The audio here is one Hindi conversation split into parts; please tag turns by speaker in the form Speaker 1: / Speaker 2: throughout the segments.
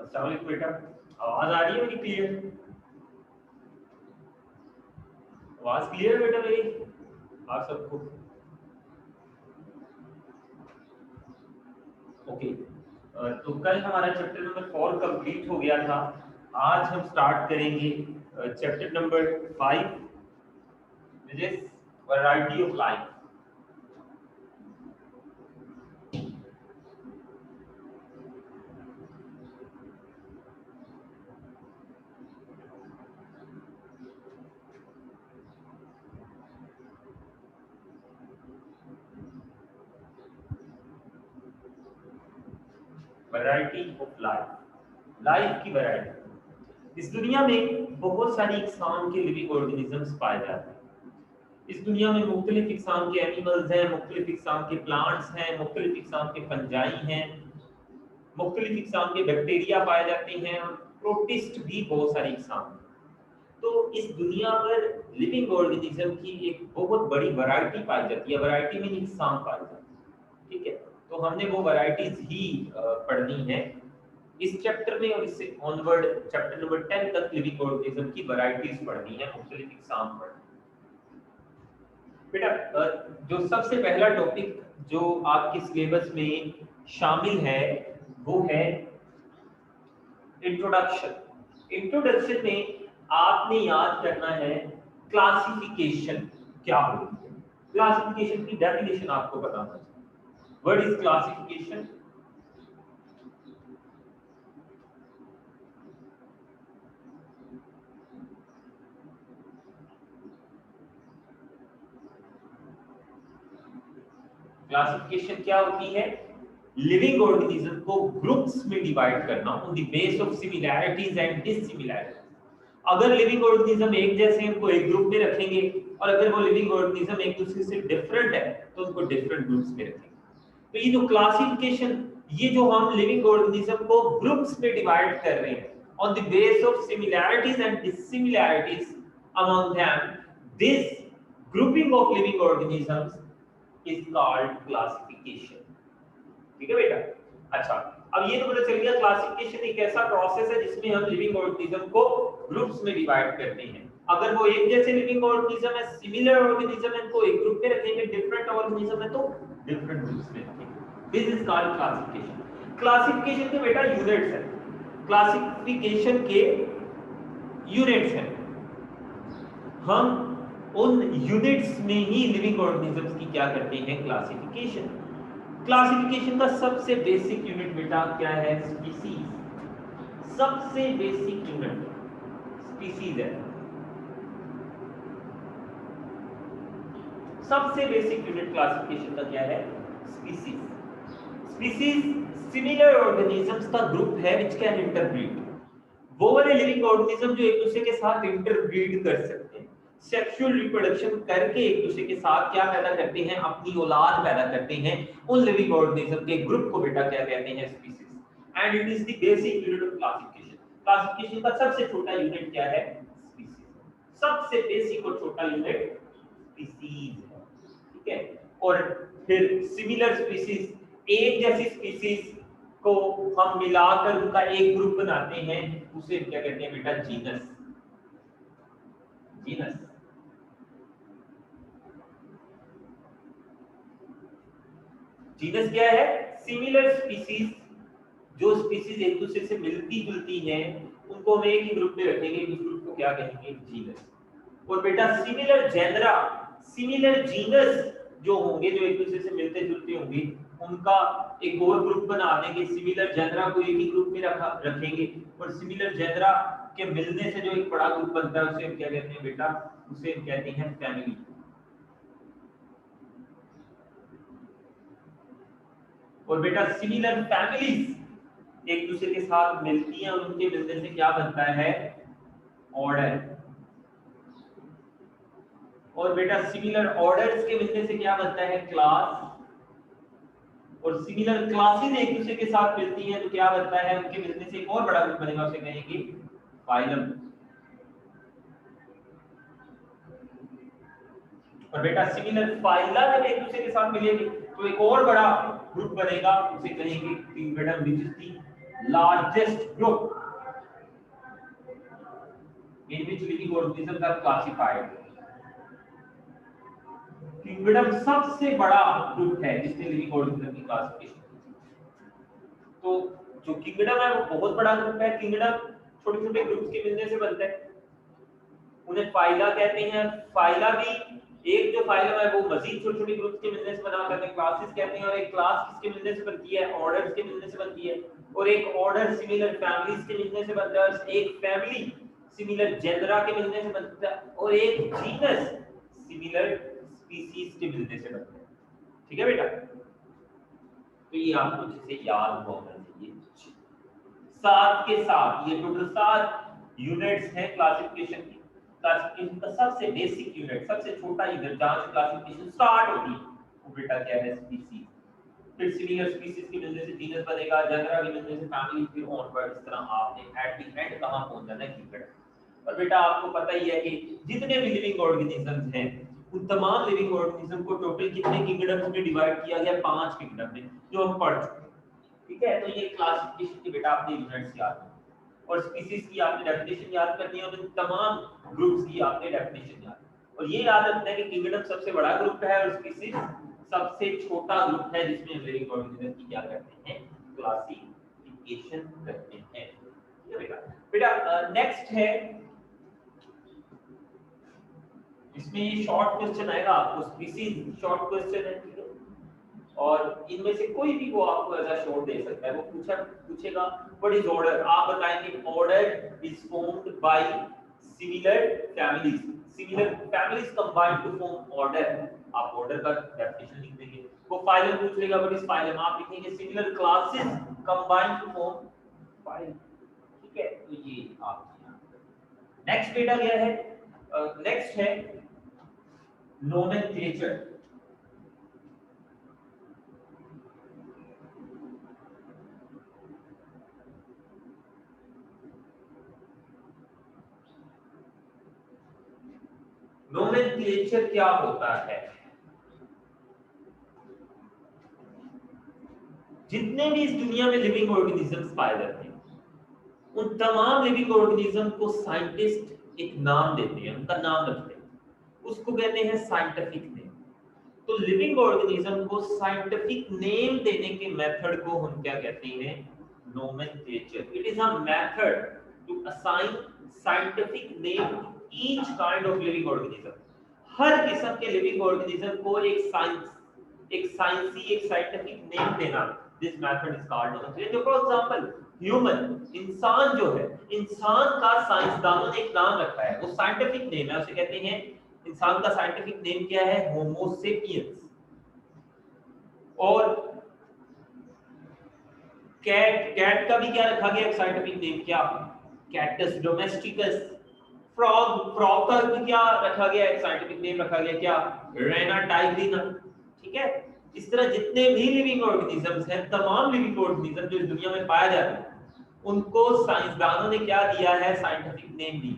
Speaker 1: अस्सलाम वालेकुम बेटा, आवाज आ रही है मेरी क्लियर? आवाज क्लियर है बेटा मेरी आप सबको? ओके। तो कल हमारा चैप्टर नंबर 4 कंप्लीट हो गया था। आज हम स्टार्ट करेंगे chapter number 5 which is variety of life। Variety of life, life की वैरायटी। इस दुनिया में बहुत सारी इकसाम के लिविंग ऑर्गेनिजम्स पाए जाते हैं। इस दुनिया में मुख्तलिफ इकसाम के एनिमल्स हैं, मुख्तलिफ इकसाम के प्लांट्स हैं, मुख्तलिफ इकसाम के फंजाई हैं, मुख्तलिफ इकसाम के बैक्टीरिया पाए जाते हैं, प्रोटिस्ट भी बहुत सारी इकसाम हैं। तो इस दुनिया पर लिविंग ऑर्गेनिज्म की एक बहुत बड़ी वैरायटी पाई जाती है। वैरायटी में इकसाम पाई जाती है, ठीक है। तो हमने वो वैरायटीज ही पढ़नी है इस चैप्टर में, और इससे ऑनवर्ड चैप्टर नंबर 10 तक लिविंग ऑर्गेनिज्म की वैरायटीज पढ़नी है, मुख्तलिफ इकसाम पढ़नी है। बेटा जो सबसे पहला टॉपिक जो आपके सिलेबस में शामिल है वो है इंट्रोडक्शन। इंट्रोडक्शन में आपने याद करना है क्लासिफिकेशन क्या होती है। क्लासिफिकेशन की डेफिनेशन आपको बताना चाहिए। What is classification? क्लासिफिकेशन क्या होती है? लिविंग ऑर्गेनिज्म को ग्रुप्स में डिवाइड करना on the base of similarities and dissimilarities. अगर लिविंग ऑर्गेनिज्म एक जैसे हैं उनको एक ग्रुप में रखेंगे, और अगर वो लिविंग ऑर्गेनिज्म एक दूसरे से डिफरेंट है तो उनको डिफरेंट ग्रुप्स में रखेंगे। तो ये जो क्लासिफिकेशन, ये जो हम लिविंग ऑर्गेनिज्म को ग्रुप्स में डिवाइड कर रहे हैं on the base of similarities and dissimilarities among them, this grouping of living organisms is called classification. ठीक है बेटा? अच्छा, अब ये तो पता चल गया क्लासिफिकेशन एक ऐसा प्रोसेस है जिसमें हम लिविंग ऑर्गेनिज्म को ग्रुप्स में डिवाइड करते हैं। अगर वो एक जैसे लिविंग ऑर्गेनिज्म है, सिमिलर ऑर्गेनिज्म है, तो एक ग्रुप में रखेंगे, डिफरेंट ऑर्गेनिज्म है तो डिफरेंट ग्रुप्स में रखेंगे। This is called classification. Classification के बेटा यूनिट्स हैं, क्लासिफिकेशन के यूनिट्स हैं। हम उन यूनिट्स में ही लिविंग ऑर्गेनिजम्स की क्या करते हैं? क्लासिफिकेशन। क्लासिफिकेशन का सबसे बेसिक यूनिट बेटा क्या है? स्पीसीज। सबसे बेसिक यूनिट स्पीसीज है। सबसे बेसिक यूनिट क्लासिफिकेशन का क्या है? स्पीसीज। स्पीसीज सिमिलर ऑर्गेनिजम्स का ग्रुप है व्हिच कैन इंटरब्रीड। वो वाले लिविंग ऑर्गेनिज्म जो एक दूसरे के साथ इंटरब्रीड कर सकते हैं, सेक्सुअल रिप्रोडक्शन करके एक दूसरे के साथ क्या पैदा करते हैं? अपनी औलाद पैदा करते हैं। उन लिविंग ऑर्गेनिज्म के ग्रुप को बेटा क्या कहते हैं? Species. And it is the basic unit of classification. Classification का सबसे छोटा यूनिट क्या है? स्पीसीज। सबसे बेसिक और छोटा यूनिट स्पीसीज है, ठीक है। और फिर सिमिलर स्पीसीज, एक जैसी स्पीसीज को हम मिलाकर उनका एक ग्रुप बनाते हैं, उसे क्या कहते हैं बेटा? जीनस। जीनस। जीनस क्या है? सिमिलर स्पीसीज, जो स्पीसीज एक दूसरे से मिलती जुलती हैं उनको हम एक ही ग्रुप में रखेंगे, उस ग्रुप को क्या कहेंगे? जीनस। और बेटा सिमिलर जेनरा, सिमिलर जीनस जो होंगे, जो एक दूसरे से मिलते जुलते होंगे, उनका एक और ग्रुप बना देंगे। सिमिलर जेनरा को एक ही ग्रुप में रखेंगे, और सिमिलर जेनरा के मिलने से जो एक बड़ा ग्रुप बनता है उसे हम क्या कहते हैं बेटा? उसे हम कहते हैं फैमिली। और बेटा सिमिलर फैमिलीज एक दूसरे के साथ मिलती हैं, उनके मिलने से क्या बनता है? ऑर्डर। और बेटा सिमिलर ऑर्डर्स के मिलने से क्या बनता है? क्लास। और सिमिलर क्लासेस एक दूसरे के साथ मिलती हैं तो क्या बनता है? उनके मिलने से एक और बड़ा ग्रुप बनेगा, उसे कहेंगे फाइलम। और बेटा सिमिलर फाइला जब एक दूसरे के साथ मिलेंगे तो एक और बड़ा ग्रुप बनेगा, उसे कहेंगे kingdom, which is the largest group in which living organisms are classified. Kingdom सबसे बड़ा ग्रुप है जिसने लिविंग ऑर्गेनिज्म की क्लासिफिकेशन की। तो जो किंगडम है वो बहुत बड़ा ग्रुप है। किंगडम छोटे छोटे ग्रुप्स के मिलने से बनता है, उन्हें फाइला कहते हैं। फाइला भी एक जो फाइलम है वो मजीद छोटे छोटे ग्रुप्स के मिलने से बना होता है, क्लासेस कहते हैं। और एक क्लास किसके मिलने से बनती है? ऑर्डर्स के मिलने से बनती है। और एक ऑर्डर सिमिलर फैमिलीज के मिलने से बनता है, और एक फैमिली सिमिलर जेनरा के मिलने से बनता है, और एक जीनस सिमिलर स्पीसीज के मिलने से बनता है। ठीक है बेटा, तो ये आपको अच्छे से याद होना चाहिए। साथ के साथ ये टोटल 7 यूनिट्स हैं क्लासिफिकेशन की। क्लासिफिकेशन का सबसे बेसिक यूनिट, सबसे छोटा यूनिट जहां से क्लासिफिकेशन स्टार्ट होती है वो बेटा क्या है? स्पीसीज। फिर सिमिलर स्पीसीज के मिलने से जीनस बनेगा, जेनरा के मिलने से फैमिली, फिर ऑनवर्ड। इस तरह आपने एट द एंड कहां पहुंच जाना है? किंगडम। और बेटा आपको पता ही है कि जितने भी लिविंग ऑर्गेनिजम्स हैं उन तमाम लिविंग ऑर्गेनिज्म को टोटल कितने किंगडम्स में डिवाइड किया गया? 5 किंगडम में, जो हम पढ़ चुके हैं। ठीक है, तो ये क्लासिफिकेशन की बेटा आपने यूनिट्स याद करनी और स्पीसीज की आपने डेफिनेशन याद करनी है, और इन तमाम ग्रुप्स की आपने डेफिनेशन याद। और ये याद रखना है कि किंगडम सबसे बड़ा ग्रुप है और स्पीसीज सबसे छोटा ग्रुप है जिसमें लिविंग ऑर्गेनिज्म की क्या करते हैं? क्लासिफिकेशन करते हैं। ठीक है बेटा। बेटा नेक्स्ट है, इसमें ये शॉर्ट क्वेश्चन आएगा आपको, स्पीसीज शॉर्ट क्वेश्चन है। ठीक है, और इनमें से कोई भी वो आपको ऐसा शॉर्ट दे सकता है। वो पूछेगा व्हाट इज ऑर्डर, आप बताएंगे order is formed by similar families. Similar families combine to form order. आप ऑर्डर का डेफिनेशन लिख देंगे। वो फाइलम पूछ लेगा व्हाट इज फाइलम, आप लिखेंगे similar classes combine to form phylum. ठीक है, तो ये आप नेक्स्ट बेटा क्या है? नेक्स्ट है नोमेनक्लेचर। नोमेनक्लेचर क्या होता है? जितने भी इस दुनिया में लिविंग ऑर्गेनिजम्स पाए जाते हैं उन तमाम लिविंग ऑर्गेनिज्म को साइंटिस्ट एक नाम देते हैं, उनका नाम रखते हैं, उसको कहते हैं साइंटिफिक नेम। तो लिविंग ऑर्गेनिज्म को साइंटिफिक नेम देने के मेथड को हम क्या कहते हैं? Nomenclature. It is a method to assign scientific name to each kind of living organism. हर किस्म के लिविंग ऑर्गेनिज्म को एक साइंसी, एक साइंटिफिक नेम देना, this method is called nomenclature. For example human, इंसान जो है, इंसान का साइंसदानों ने एक नाम रखा है, वो साइंटिफिक नेम है, उसे कहते हैं, इंसान का साइंटिफिक नेम क्या है? होमो सेपियंस। और कैट का भी क्या रखा गया साइंटिफिक नेम? क्या? कैटस डोमेस्टिकस। फ्रॉग का भी क्या रखा गया? एक साइंटिफिक नेम रखा गया, क्या? रेना टाइग्रिना। ठीक है, इस तरह जितने भी लिविंग ऑर्गेनिजम्स हैं, तमाम लिविंग ऑर्गेनिज्म जो इस दुनिया में पाया जाता है, उनको साइंसदानों ने क्या दिया है? Scientific name the.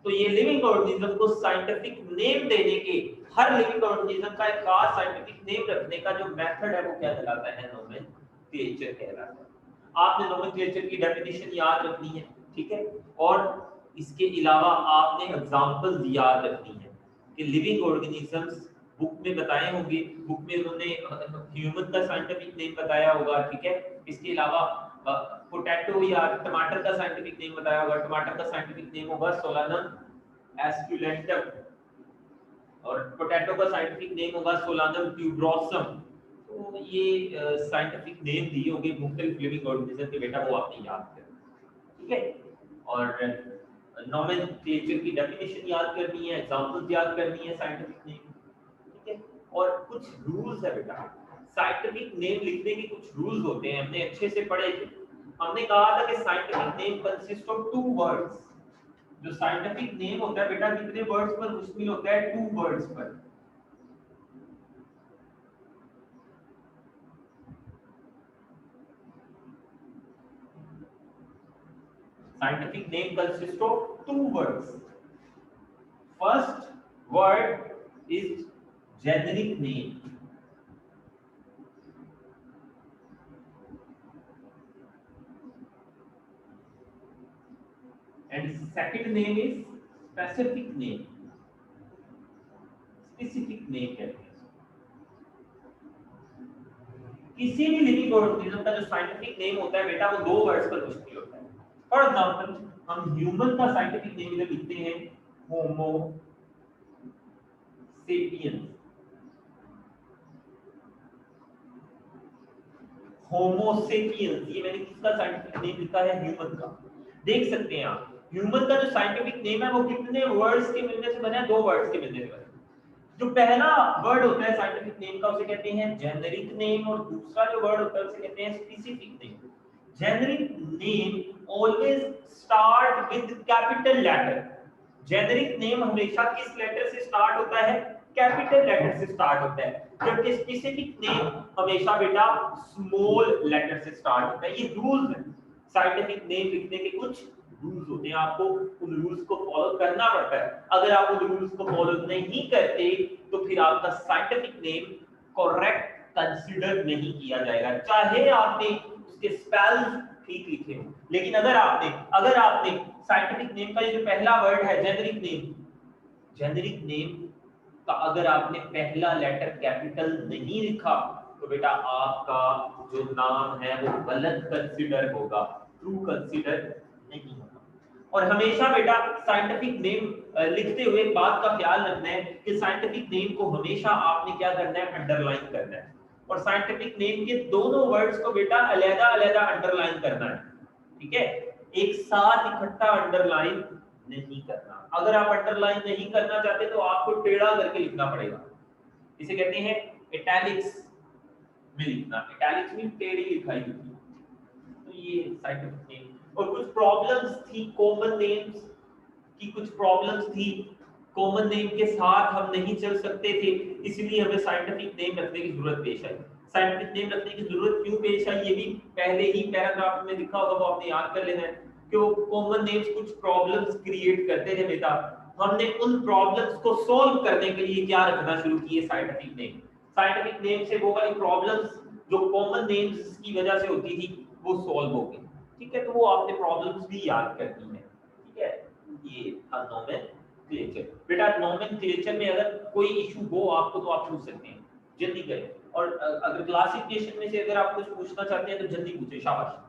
Speaker 1: तो ये लिविंग ऑर्गेनिज्म को साइंटिफिक नेम देने के, हर लिविंग ऑर्गेनिज्म का एक खास साइंटिफिक नेम रखने का जो मेथड है वो क्या कहलाता है? नोमेनक्लेचर कहलाता है। आपने नोमेनक्लेचर की डेफिनेशन याद रखनी है। ठीक है, और इसके अलावा आपने एग्जांपल्स याद रखनी है कि लिविंग ऑर्गेनिजम्स बुक में बताए होंगे, बुक में उन्होंने ह्यूमन का साइंटिफिक नेम बताया होगा। ठीक है, इसके अलावा पोटैटो या टमाटर का साइंटिफिक नेम बताया होगा, टमाटर का साइंटिफिक नेम होगा सोलानम एस्कुलेंटम, और पोटैटो का साइंटिफिक नेम होगा सोलानम ट्यूबरोसम। तो ये साइंटिफिक नेम दिए होंगे मुख्तलिफ लिविंग ऑर्गेनिज्म के, बेटा वो आपने याद करना। ठीक है, और नोमेनक्लेचर की डेफिनेशन याद करनी है, एग्जांपल्स याद करनी है साइंटिफिक नेम। ठीक है, और कुछ रूल्स है बेटा, साइंटिफिक नेम लिखने के कुछ रूल्स होते हैं, हमने अच्छे से पढ़े थे। हमने कहा था कि scientific name consist of 2 words. जो साइंटिफिक नेम होता है बेटा कितने वर्ड्स पर मुश्तमिल होता है? 2 वर्ड्स पर। Scientific name consists of 2 words. First word is generic name. Second name is specific name, specific name कहते हैं। किसी भी लिविंग ऑर्गेनिज्म का जो साइंटिफिक नेम होता है बेटा, वो दो वर्ड्स पर कुछ नहीं होता है। फॉर एग्जांपल हम ह्यूमन का साइंटिफिक नेम इधर लिखते हैं होमो सेपियंस। होमो सेपियंस, ये मैंने किसका साइंटिफिक नेम लिखा है? ह्यूमन का। देख सकते हैं आप, ह्यूमन का जो साइंटिफिक नेम है वो कितने वर्ड्स के मिलने से बना है? दो वर्ड्स के मिलने से बना है। जो पहला वर्ड होता है साइंटिफिक नेम का, उसे कहते हैं जेनेरिक नेम, और दूसरा जो वर्ड होता है उसे कहते हैं specific name. Generic name always start with capital letter. Generic name हमेशा किस लेटर से स्टार्ट होता है? कैपिटल लेटर से स्टार्ट होता है, जबकि स्पेसिफिक नेम हमेशा बेटा स्मॉल लेटर से स्टार्ट होता है। ये रूल्स है, साइंटिफिक नेम लिखने के कुछ रूल्स होते हैं, आपको उन रूल्स को फॉलो करना पड़ता है। अगर आप उन रूल्स को फॉलो नहीं करते तो फिर आपका साइंटिफिक नेम करेक्ट कंसीडर नहीं किया जाएगा, चाहे आपने उसके स्पेल्स ठीक लिखे हो। लेकिन अगर आपने साइंटिफिक नेम का ये जो पहला वर्ड है जेनेरिक नेम का अगर आपने पहला लेटर कैपिटल नहीं लिखा तो बेटा आपका जो नाम है वो गलत कंसीडर होगा, ट्रू कंसीडर नहीं होगा। और हमेशा बेटा साइंटिफिक नेम लिखते हुए एक बात का ख्याल रखना है कि साइंटिफिक नेम को हमेशा आपने क्या करना है? अंडरलाइन करना है। और साइंटिफिक नेम के दोनों वर्ड्स को बेटा अलग-अलग अंडरलाइन करना है, ठीक है? एक साथ इकट्ठा अंडरलाइन नहीं करना। अगर आप अंडरलाइन नहीं करना चाहते तो आपको टेढ़ा करके लिखना पड़ेगा, इसे कहते हैं इटैलिक्स में लिखना। इटैलिक्स में टेढ़ी लिखाई होती है। तो ये साइंटिफिक नेम। और कुछ प्रॉब्लम्स थी कॉमन नेम्स की, कुछ प्रॉब्लम्स थी कॉमन नेम के साथ हम नहीं चल सकते थे, इसलिए हमें साइंटिफिक नेम रखने की जरूरत पेश आई। साइंटिफिक नेम रखने की जरूरत क्यों पेश आई, ये भी पहले ही पैराग्राफ में लिखा होगा, वो आपने याद कर लेना है कि वो कॉमन नेम्स कुछ प्रॉब्लम्स क्रिएट करते थे बेटा। हमने उन प्रॉब्लम्स को सॉल्व करने के लिए क्या रखना शुरू किए? Scientific name. साइंटिफिक नेम से वो वाली प्रॉब्लम्स जो कॉमन नेम्स की वजह से होती थी वो सॉल्व हो गई, ठीक है? तो वो आपने प्रॉब्लम्स भी याद करनी है, ठीक है? ये था नोमेनक्लेचर। बेटा नोमेनक्लेचर में अगर कोई इशू हो आपको तो आप पूछ सकते हैं, जल्दी करें। और अगर क्लासिफिकेशन में से अगर आप कुछ पूछना चाहते हैं तो जल्दी पूछे, शाबाश।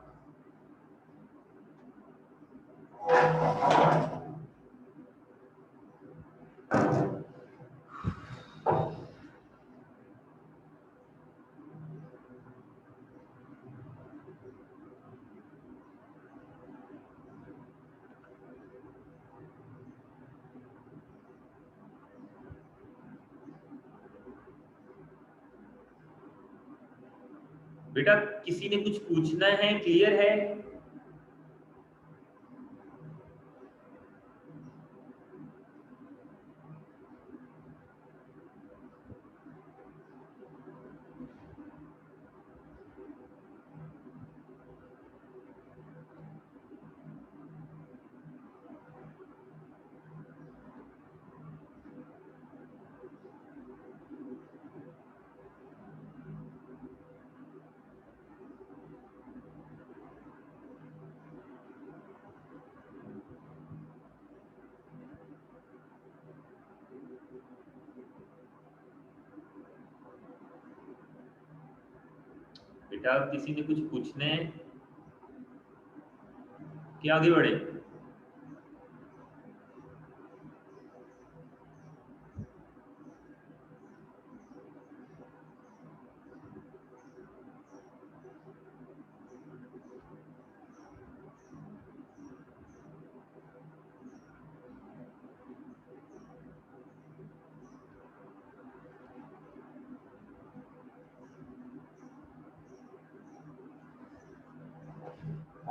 Speaker 1: बेटा किसी ने कुछ पूछना है? क्लियर है? बेटा किसी ने कुछ पूछना है कि आगे बढ़े?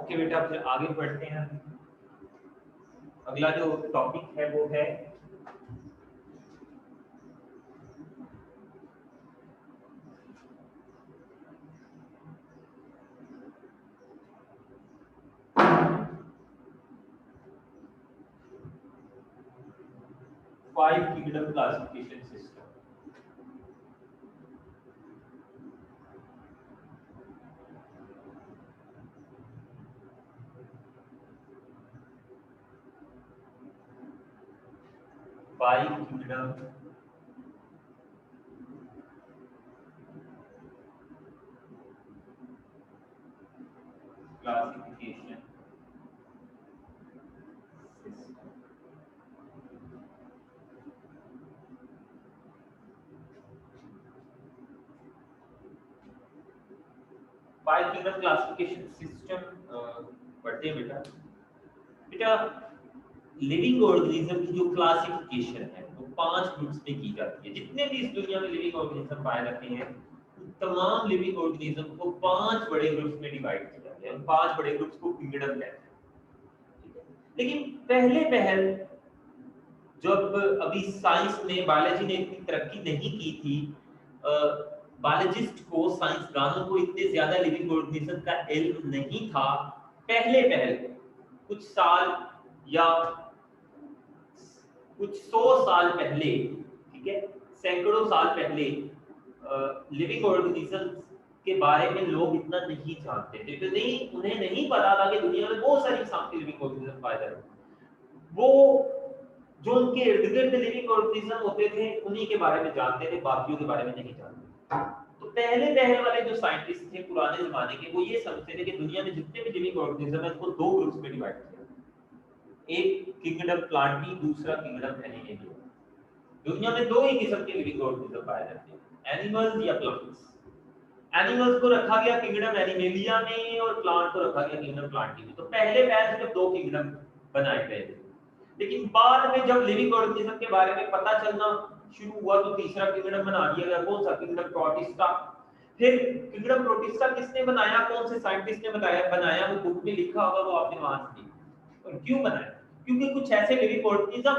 Speaker 1: ओके बेटा फिर आगे बढ़ते हैं। अगला जो टॉपिक है वो है five kingdom classification system. By kingdom classification system. By kingdom classification system पढ़ते हैं बेटा। बेटा लिविंग ऑर्गेनिज्म की जो क्लासिफिकेशन है वो 5 ग्रुप्स में की जाती है। जितने भी इस दुनिया में लिविंग ऑर्गेनिज्म पाए जाते हैं तमाम लिविंग ऑर्गेनिज्म को 5 बड़े ग्रुप्स में डिवाइड किया जाता है। उन 5 बड़े ग्रुप्स को किंगडम कहते हैं। लेकिन पहले पहल जब अभी साइंस ने बायोलॉजी ने इतनी तरक्की नहीं की थी, बायोलॉजिस्ट को साइंसदानों को इतने ज्यादा लिविंग ऑर्गेनिज्म का इल्म नहीं था। पहले पहल कुछ साल या कुछ 100 साल पहले, ठीक है, सैकड़ों साल पहले लिविंग ऑर्गेनिजम्स के बारे में लोग इतना नहीं जानते थे। तो नहीं, उन्हें नहीं पता था कि दुनिया में बहुत सारी किस्म के लिविंग ऑर्गेनिज्म पाए जाते हैं। वो जो उनके इर्द गिर्द लिविंग ऑर्गेनिज्म होते थे उन्हीं के बारे में जानते थे, बाकियों के बारे में नहीं जानते। तो पहले वाले जो साइंटिस्ट थे पुराने जमाने के, वो ये समझते थे कि दुनिया में जितने भी लिविंग ऑर्गेनिज्म है उनको 2 ग्रुप्स में डिवाइड किया, एक किंगडम प्लांटी, दूसरा किंगडम एनिमेलिया। दुनिया में 2 ही किस्म के लिविंग ऑर्गेनिज्म पाए जाते हैं, एनिमल्स या प्लांट्स। एनिमल्स को रखा गया किंगडम एनिमेलिया में और प्लांट को रखा गया किंगडम प्लांटी में। तो पहले सिर्फ 2 किंगडम बनाए गए थे। लेकिन बाद में जब लिविंग ऑर्गेनिज्म के बारे में पता चलना शुरू हुआ तो तीसरा किंगडम बना दिया गया। कौन सा? Kingdom protista. फिर किंगडम प्रोटिस्टा किसने बनाया, कौन से साइंटिस्ट ने बनाया, वो बुक में लिखा होगा, वो आपने वहां से देखा। और क्यों बनाया? क्योंकि कुछ ऐसे लिविंग ऑर्गेनिज्म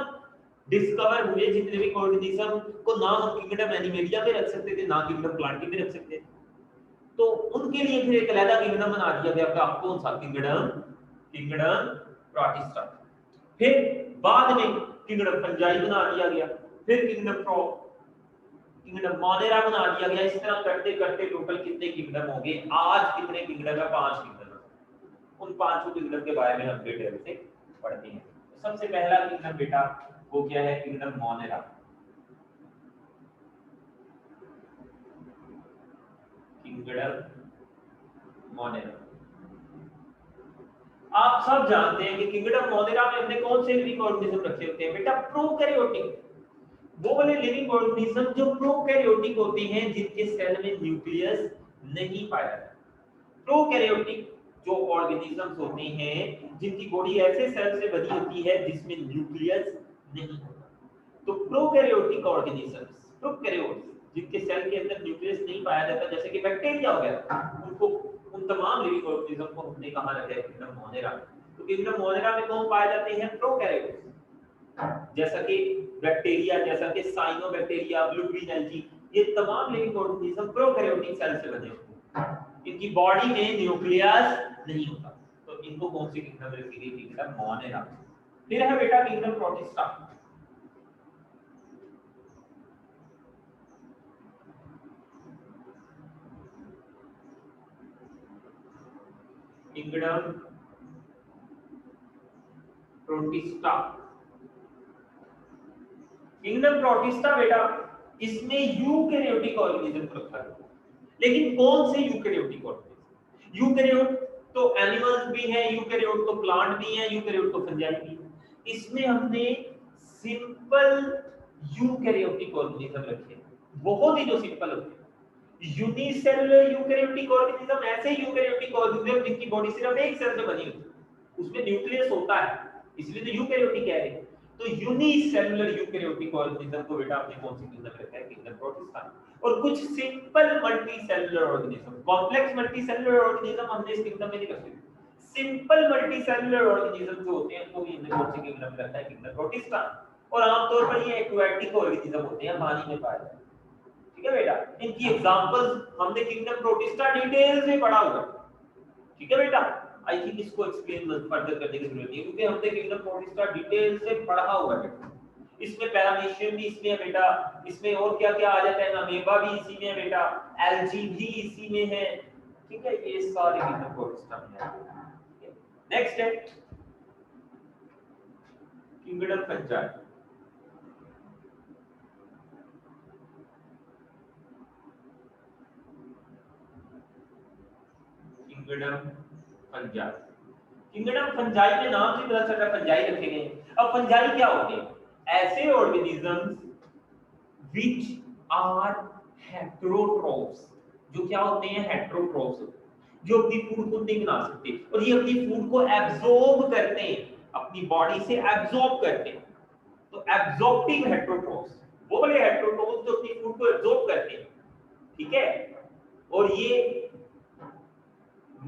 Speaker 1: डिस्कवर हुए जिन लिविंग ऑर्गेनिज्म को ना हम किंगडम एनिमेलिया में रख सकते थे, ना किंगडम प्लांटी में रख सकते थे। तो उनके लिए फिर एक अलग किंगडम बना दिया गया। क्या? कौन सा? Kingdom protista. फिर बाद में किंगडम फंजाई बना दिया गया, फिर किंगडम मोनेरा बना दिया गया। इस तरह करते करते टोटल कितने किंगडम हो गए? आज कितने किंगडम है? 5 किंगडम। उन 5 किंगडम के बारे में हम डिटेल से पढ़ते हैं। सबसे पहला किंगडम बेटा वो क्या है? Kingdom Monera. Kingdom Monera. आप सब जानते हैं कि किंगडम मोनेरा में हमने कौन से लिविंग ऑर्गेनिज्म रखे होते हैं बेटा? प्रोकैरियोटिक। वो वाले लिविंग ऑर्गेनिज्म जो प्रोकैरियोटिक होती हैं, जिनके सेल में न्यूक्लियस नहीं पाया जाता। प्रोकैरियोटिक जो ऑर्गेनिजम्स होते हैं जिनकी बॉडी ऐसे सेल से बनी होती है जिसमें न्यूक्लियस नहीं होता। तो प्रोकैरियोटिक ऑर्गेनिजम्स, प्रोकैरियोट्स जिनके सेल के अंदर न्यूक्लियस नहीं पाया जाता, जैसे कि बैक्टीरिया हो गया, उनको उन तमाम लिविंग ऑर्गेनिज्म को हमने कहां रखा है? Kingdom Monera. तो किंगडम मोनेरा में कौन पाए जाते हैं? प्रोकैरियोट्स, जैसा कि बैक्टीरिया, जैसा कि साइनोबैक्टीरिया, ब्लू ग्रीन एल्गी, ये तमाम लिविंग ऑर्गेनिज्म प्रोकैरियोटिक सेल से बने होते हैं। इनकी बॉडी में न्यूक्लियस नहीं होता। तो इनको कौन सी किंगडम रखी गई? Kingdom Monera. फिर है बेटा kingdom protista. Kingdom protista. Kingdom protista बेटा इसमें यूकैरियोटिक ऑर्गेनिज्म को रखा है। लेकिन कौन से यूकैरियोटिक ऑर्गेनिज्म? यूकैरियोट तो एनिमल्स भी हैं, यूकैरियोट तो प्लांट भी हैं, यूकैरियोट तो फंजाई भी है। इसमें हमने सिंपल यूकैरियोटिक ऑर्गेनिज्म रखे हैं, बहुत ही जो सिंपल होते हैं। यूनिसेलुलर यूकैरियोटिक ऑर्गेनिज्म ऐसे यूकैरियोटिक ऑर्गेनिज्म जिनकी बॉडी सिर्फ एक सेल से बनी होती है, उसमें न्यूक्लियस होता है, इसलिए तो यूकैरियोटिक कह रहे हैं। तो यूनिसेलुलर यूकैरियोटिक ऑर्गेनिज्म को बेटा आपने कौन सी किंगडम रखा है? Kingdom protista. और कुछ simple multicellular organism, complex multicellular organism हमने इस किंगडम में नहीं रखे। सिंपल मल्टीसेलुलर ऑर्गेनिज्म जो होते हैं तो ये कौन सी किंगडम में रखा है? Kingdom protista. और आमतौर पर ये एक्वाटिक ऑर्गेनिज्म होते हैं, पानी में पाए जाते हैं। ठीक है बेटा, इनकी एग्जांपल्स हमने किंगडम प्रोटिस्टा डिटेल से पढ़ा हुआ है। ठीक है बेटा, आई थिंक इसको एक्सप्लेन फर्दर करने की जरूरत नहीं है क्योंकि हमने किंगडम प्रोटिस्टा डिटेल से पढ़ा हुआ है। इसमें पैरामीशियम भी इसमें है बेटा, इसमें और क्या क्या आ जाता है? अमीबा भी इसी में है बेटा, एल्गी भी इसी में है। ठीक है, ये सारे किंगडम प्रोटिस्टा में है। नेक्स्ट है kingdom fungi. Kingdom fungi. Kingdom fungi में नाम से पता चल रहा है फंजाई रखे गए। अब फंजाई क्या होते हैं? ऐसे ऑर्गेनिजम्स which are heterotrophs, जो क्या होते हैं? हेट्रोट्रोफ्स होते हैं, जो अपनी फूड को नहीं बना सकते और ये अपनी फूड को एब्जॉर्ब करते हैं, अपनी बॉडी से एब्जॉर्ब करते हैं। तो एब्जॉर्प्टिव हेट्रोट्रोफ्स, वो वाले हेट्रोट्रोफ्स जो अपनी फूड को एब्जॉर्ब करते हैं, ठीक है, और ये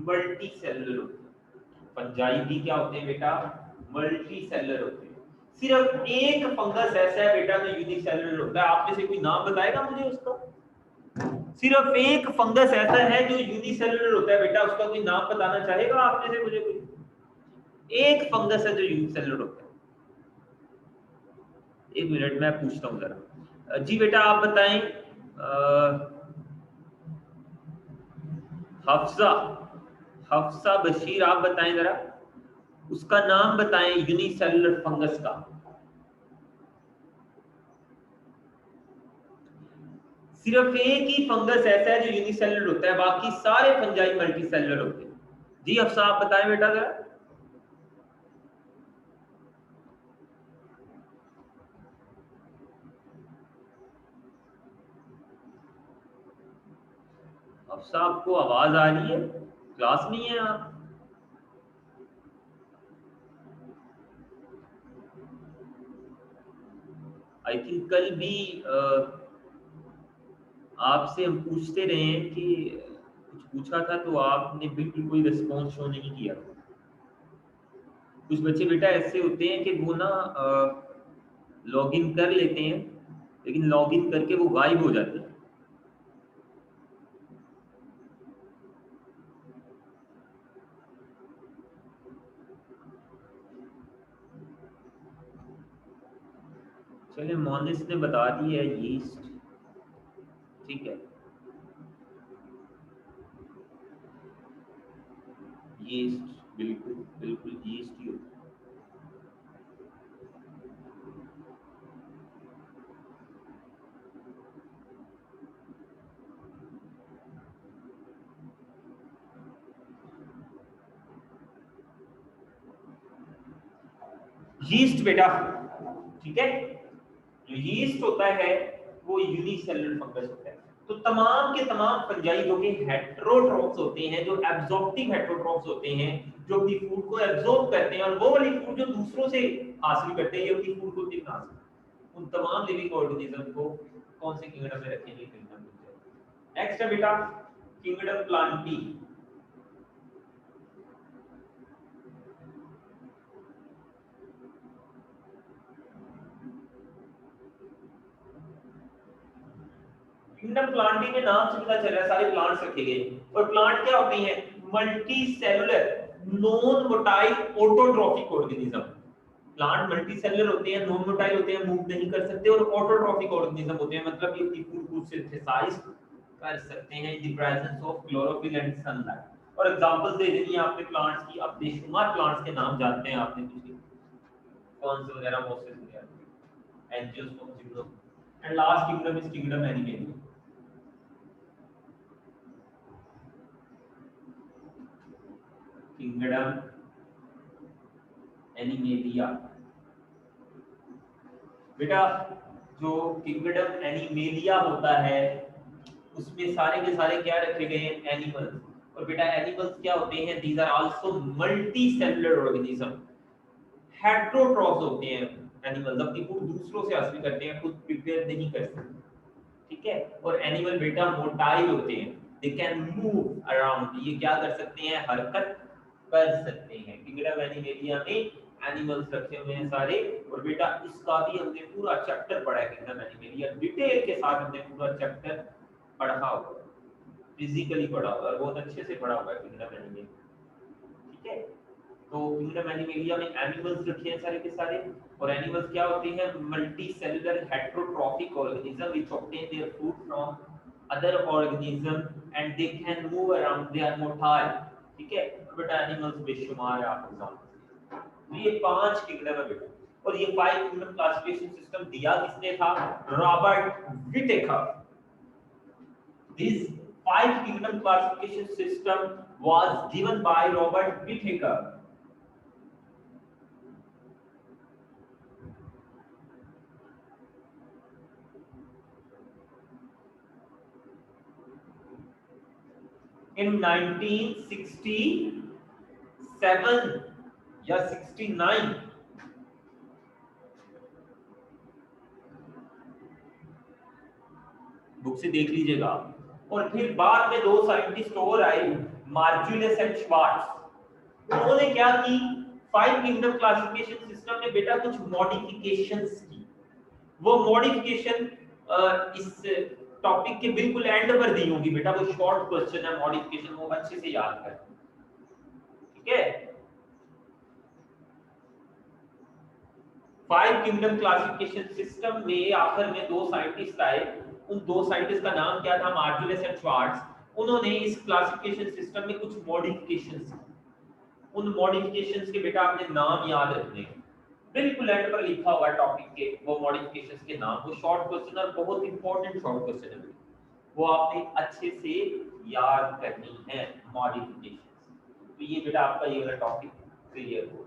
Speaker 1: मल्टी सेलुलर होते हैं। फंजाई भी क्या होते हैं बेटा? मल्टी सेलुलर होते हैं। सिर्फ एक फंगस ऐसा है बेटा जो यूनिसेलुलर होता है, आप में से कोई नाम बताएगा मुझे उसका? सिर्फ एक फंगस ऐसा है जो यूनिसेलुलर होता है बेटा, उसका कोई नाम बताना चाहेगा आप में से मुझे? कोई एक फंगस है जो यूनिसेलुलर होता है। एक मिनट मैं पूछता हूँ जरा। जी बेटा आप बताएं। हफ्सा हफ्सा बशीर आप बताएं जरा, उसका नाम बताएं यूनिसेलुलर फंगस का। सिर्फ एक ही फंगस ऐसा है जो यूनिसेलुलर होता है, बाकी सारे फंजाई मल्टीसेलुलर होते हैं। जी हफ्सा आप बताएं बेटा जरा। हफ्सा आपको आवाज आ रही है? क्लास नहीं है आप? आई थिंक कल भी आपसे हम पूछते रहे हैं कि कुछ पूछा था तो आपने बिल्कुल कोई रिस्पॉन्स शो नहीं किया। कुछ बच्चे बेटा ऐसे होते हैं कि वो ना लॉग इन कर लेते हैं लेकिन लॉग इन करके वो गायब हो जाते हैं। चलिए मोनिस ने बता दी है यीस्ट, ठीक है, यीस्ट बिल्कुल बिल्कुल यीस्ट ही होता है। यीस्ट बेटा, ठीक है, जो यीस्ट होता है वो यूनिसेलुलर फंगस होता है। तो तमाम के तमाम फंजाई जो कि हेटेरोट्रोफ्स होते हैं, जो एब्जॉर्प्टिव हेटेरोट्रोफ्स होते हैं, जो अपनी फूड को एब्जॉर्ब करते हैं और वो वाली फूड जो दूसरों से हासिल करते हैं, ये अपनी फूड को नहीं बना सकते, उन तमाम लिविंग ऑर्गेनिज्म को कौन से किंगडम में रखेंगे? किंगडम। नेक्स्ट है बेटा किंगडम प्लांटी। किंगडम प्लांटी में नाम से पता चल रहा है सारे प्लांट्स रखे गए और प्लांट क्या होते हैं? Multi cellular non motile autotrophic organism. Plant multi cellular होते हैं, नॉन मोटाइल होते हैं, मूव नहीं कर सकते, और ऑटोट्रॉफिक ऑर्गेनिज्म होते हैं, मतलब ये फूड को सिंथेसाइज कर सकते हैं in the presence of chlorophyll and sunlight. और एग्जांपल्स दे देनी है आपने प्लांट्स की, अब बेशुमार प्लांट्स के नाम जानते हैं आपने कुछ कौन से वगैरह, मोसेस वगैरह, angiosperm, gymno, and last kingdom is kingdom animalia. Kingdom animalia बेटा, जो किंगडम एनिमेलिया होता है उसमें सारे के सारे क्या रखे गए हैं? एनिमल्स। और बेटा एनिमल्स क्या होते हैं? These are also multicellular organism. Heterotrophs होते हैं एनिमल्स, अपनी फूड दूसरों से हासिल करते हैं, खुद प्रिपेयर नहीं कर सकते, ठीक है। और एनिमल बेटा मोटाइल होते हैं, दे कैन मूव अराउंड, ये क्या कर सकते हैं? हरकत कर सकते हैं। किंगडम एनिमेलिया में एनिमल्स रखे हुए हैं सारे। और बेटा इसका भी हमने पूरा चैप्टर पढ़ा है, किंगडम एनिमेलिया डिटेल के साथ हमने पूरा चैप्टर पढ़ा हुआ है, फिजिकली पढ़ा हुआ है, बहुत अच्छे से पढ़ा हुआ है किंगडम एनिमेलिया, ठीक है। तो किंगडम एनिमेलिया में एनिमल्स रखे हैं सारे के सारे। और एनिमल्स क्या होते हैं? Multi cellular heterotrophic organism which obtain their food from other organism and they can move around, they are motile, ठीक है। तो बेटा एनिमल्स बेशुमार है आप एग्जांपल। तो ये 5 किंगडम है बेटा, और ये 5 किंगडम क्लासिफिकेशन सिस्टम दिया किसने था? Robert Whittaker. This 5 kingdom classification system was given by Robert Whittaker. In 1967 या 69 बुक से देख लीजिएगा। और फिर बाद में दो साइंटिस्ट और आए, मार्जुलेस एंड श्वार्ट्ज। उन्होंने क्या की, 5 किंगडम क्लासिफिकेशन सिस्टम में बेटा कुछ मॉडिफिकेशंस की। वो मॉडिफिकेशन इस टॉपिक के बिल्कुल एंड पर दी होगी बेटा, वो शॉर्ट क्वेश्चन है मॉडिफिकेशन, वो अच्छे से याद कर, ठीक है। 5 किंगडम क्लासिफिकेशन सिस्टम में आखिर में दो साइंटिस्ट आए। उन दो साइंटिस्ट का नाम क्या था, मार्जुलेस एंड श्वार्ट्ज। उन्होंने इस क्लासिफिकेशन सिस्टम में कुछ मॉडिफिकेशंस की। उन मॉडिफिकेशंस के बेटा आपने नाम याद रखने हैं, बिल्कुल एंड पर लिखा हुआ टॉपिक के वो मॉडिफिकेशंस के नाम। वो शॉर्ट क्वेश्चन और बहुत इंपॉर्टेंट शॉर्ट क्वेश्चन है, वो आपने अच्छे से याद करनी है मॉडिफिकेशंस। तो ये बेटा आपका ये वाला टॉपिक क्लियर हो।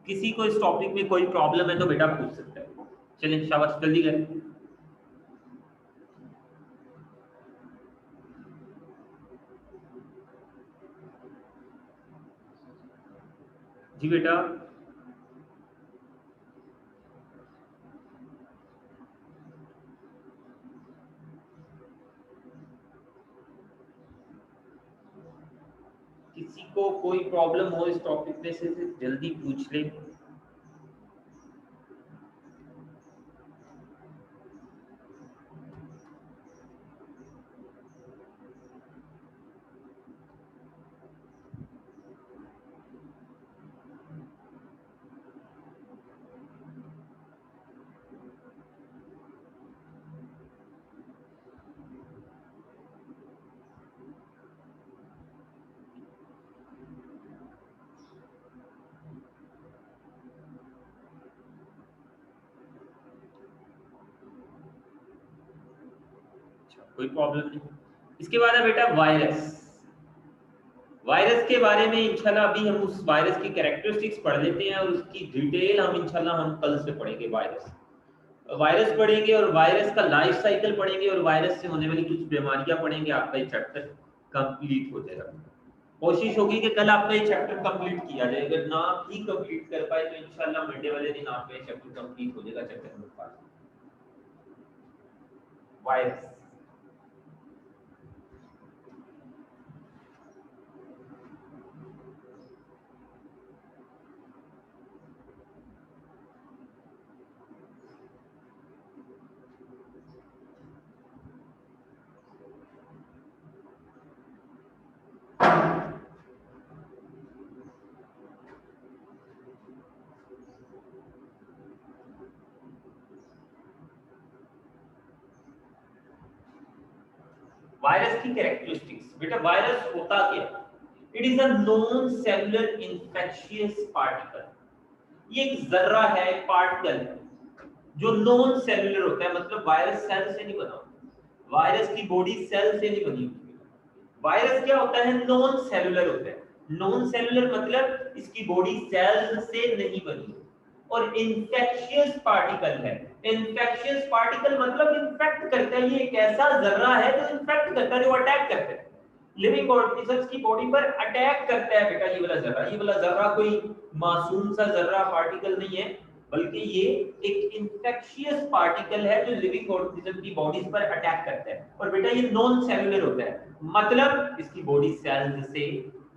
Speaker 1: किसी को इस टॉपिक में कोई प्रॉब्लम है तो बेटा पूछ सकते हैं। चलिए शाबाश, जल्दी करें। जी बेटा, किसी को कोई प्रॉब्लम हो इस टॉपिक में से जल्दी पूछ ले। कोई प्रॉब्लम नहीं। इसके बाद है बेटा वायरस। वायरस के बारे में इंशाल्लाह अभी हम उस वायरस की कैरेक्टरिस्टिक्स पढ़ लेते हैं और उसकी डिटेल हम इंशाल्लाह हम कल से पढ़ेंगे। वायरस पढ़ेंगे और वायरस का लाइफ साइकिल पढ़ेंगे और वायरस से होने वाली कुछ बीमारियां पढ़ेंगे। आपका ये चैप्टर कंप्लीट हो जाएगा। कोशिश होगी कि कल आपका ये चैप्टर कंप्लीट किया जाए। अगर ना भी कंप्लीट कर पाए तो इंशाल्लाह मंडे वाले दिन आपका ये चैप्टर कंप्लीट हो जाएगा। Chapter number 5 virus. वायरस की कैरेक्टरिस्टिक्स बेटा, वायरस होता क्या है? It is a non cellular infectious particle. ये एक जर्रा है, एक पार्टिकल जो नॉन सेलुलर होता है, मतलब वायरस सेल से नहीं बना। वायरस की बॉडी सेल से नहीं बनी होती। वायरस क्या होता है? नॉन सेलुलर होता है। नॉन सेलुलर मतलब इसकी बॉडी सेल से नहीं बनी और इन्फेक्शियस पार्टिकल है। इन्फेक्शियस पार्टिकल मतलब इन्फेक्ट करता है। ये एक ऐसा जर्रा है जो इन्फेक्ट करता है, जो अटैक करता है, लिविंग ऑर्गेनिजम्स की बॉडी पर अटैक करता है बेटा। ये वाला जर्रा, ये वाला जर्रा कोई मासूम सा जर्रा पार्टिकल नहीं है, बल्कि ये एक इन्फेक्शियस पार्टिकल है जो लिविंग ऑर्गेनिज्म की बॉडीज पर अटैक करता है। और बेटा ये नॉन सेलुलर होता है, मतलब इसकी बॉडी सेल्स से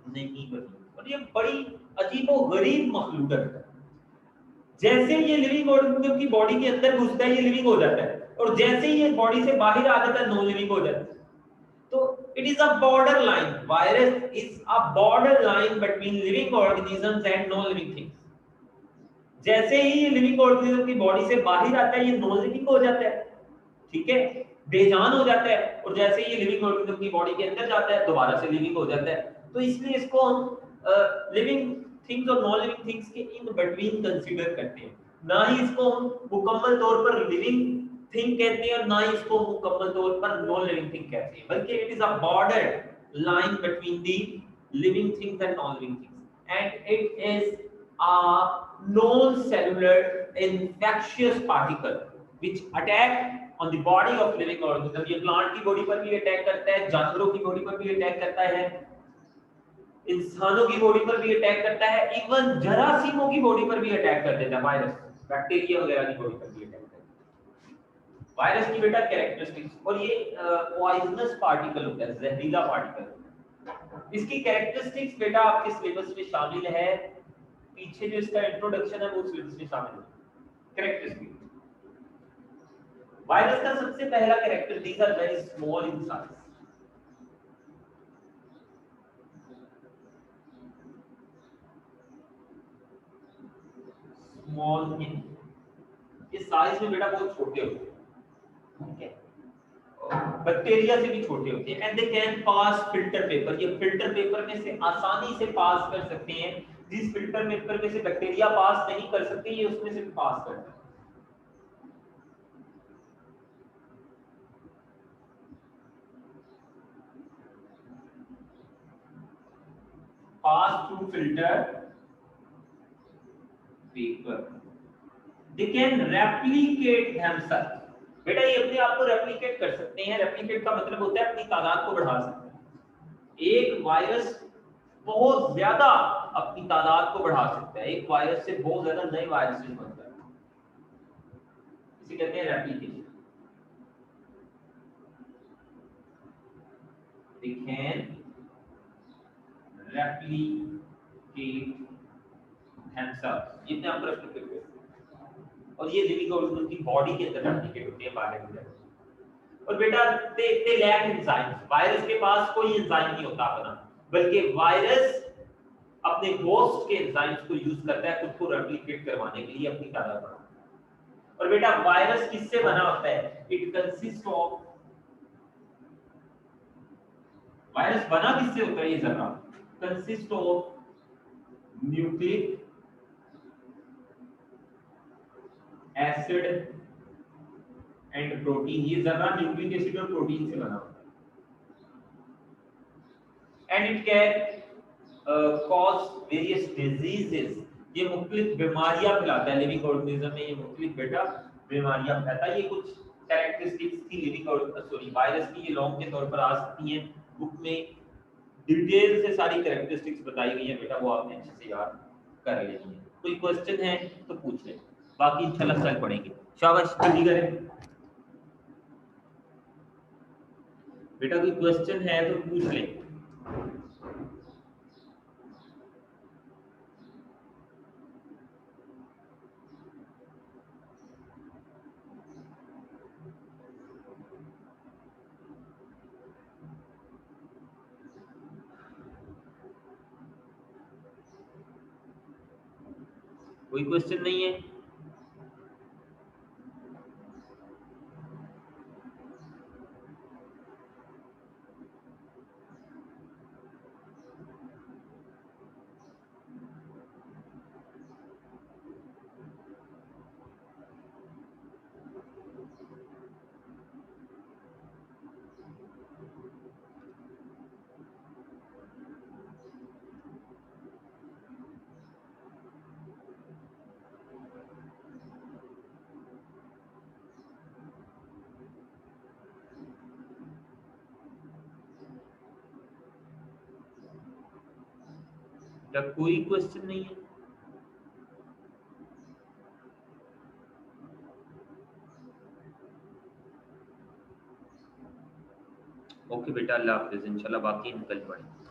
Speaker 1: नहीं बनी। और ये बड़ी अजीबोगरीब मखलूक है। जैसे ये लिविंग ऑर्गेनिज्म की बॉडी के अंदर घुसता है ये लिविंग हो जाता है, और जैसे ही ये बॉडी से बाहर आ जाता है नॉन लिविंग हो जाता है। तो it is a border line. Virus is a border line between living organisms and non living things. जैसे ही ये लिविंग ऑर्गेनिज्म की बॉडी से बाहर आता है ये नॉन लिविंग हो जाता है, ठीक है, बेजान हो जाता है। और जैसे ही ये लिविंग ऑर्गेनिज्म की बॉडी के अंदर जाता है दोबारा से लिविंग हो जाता है। तो इसलिए इसको हम लिविंग थिंग्स और नॉन लिविंग थिंग्स के इन बिटवीन कंसीडर करते हैं। ना ही इसको हम मुकम्मल तौर पर लिविंग थिंग कहते हैं और ना ही इसको मुकम्मल तौर पर नॉन लिविंग थिंग कहते हैं, बल्कि it is a border line between the living things and non living things and it is a non-cellular infectious particle which attack on the body of living organism। ये प्लांट की बॉडी पर भी अटैक करता है, जानवरों की बॉडी पर भी अटैक करता है, इंसानों की बॉडी पर भी अटैक करता है, इवन जरासीमों की बॉडी पर भी अटैक कर देता है, वायरस बैक्टीरिया वगैरह की बॉडी पर भी अटैक करता है। वायरस की बेटा कैरेक्टरिस्टिक्स, और ये पॉइजनस पार्टिकल होता है, जहरीला पार्टिकल। इसकी कैरेक्टरिस्टिक्स बेटा आपके सिलेबस में शामिल है, पीछे जो इसका इंट्रोडक्शन है वो सिलेबस में शामिल है। कैरेक्टरिस्टिक्स वायरस का सबसे पहला character, these are very small in size. Small in, ये साइज में बेटा बहुत छोटे होते हैं, ठीक है, बैक्टीरिया से भी छोटे होते हैं। And they can pass filter paper, ये फिल्टर पेपर में से आसानी से पास कर सकते हैं, जिस फिल्टर पेपर में से बैक्टीरिया पास नहीं कर सकते ये उसमें से भी पास करते हैं। pass through filter paper, they can replicate themselves। बेटा ये अपने आप को रेप्लिकेट कर सकते हैं। रेप्लिकेट का मतलब होता है अपनी तादाद को बढ़ा सकते हैं। एक वायरस बहुत ज्यादा अपनी तादाद को बढ़ा सकता है, एक वायरस से बहुत ज्यादा नए वायरसेस बनते हैं, इसे कहते हैं replication. they can replicate themselves, ये अपने आप को रेप्लिकेट करते हैं, और ये लिविंग ऑर्गेनिज्म की बॉडी के अंदर रेप्लिकेट होती है बाहर के अंदर। और बेटा they lack enzymes, वायरस के पास कोई एंजाइम नहीं होता अपना, बल्कि वायरस अपने होस्ट के एंजाइम्स को यूज करता है खुद को रेप्लिकेट करवाने के लिए, अपनी तादाद बढ़ाने। और बेटा वायरस किससे बना होता है? इट कंसिस्ट ऑफ, वायरस बना किससे होता है ये जरा, consist of nucleic acid and protein. ये जरा न्यूक्लिक एसिड और प्रोटीन से बना होता है। And it can cause various diseases, ये मुख्तलिफ बीमारियां फैलाता है। लिविंग ऑर्गेनिज्म में ये मुख्तलिफ बेटा बीमारियां फैलाता है। ये कुछ कैरेक्टरिस्टिक्स थी लिविंग वायरस की, ये लॉन्ग के तौर पर आ सकती हैं, बुक में डिटेल से सारी कैरेक्टरिस्टिक्स बताई गई हैं बेटा, वो आपने अच्छे से याद कर लेनी है। कोई क्वेश्चन है तो पूछ लें, बाकी इंशाल्लाह कल पढ़ेंगे। शाबाश, जल्दी करें बेटा, कोई क्वेश्चन है तो पूछ लें। कोई क्वेश्चन नहीं है? क्या कोई क्वेश्चन नहीं है? ओके बेटा, अल्लाह हाफिज, इंशाल्लाह बाकी कल पढ़ेंगे।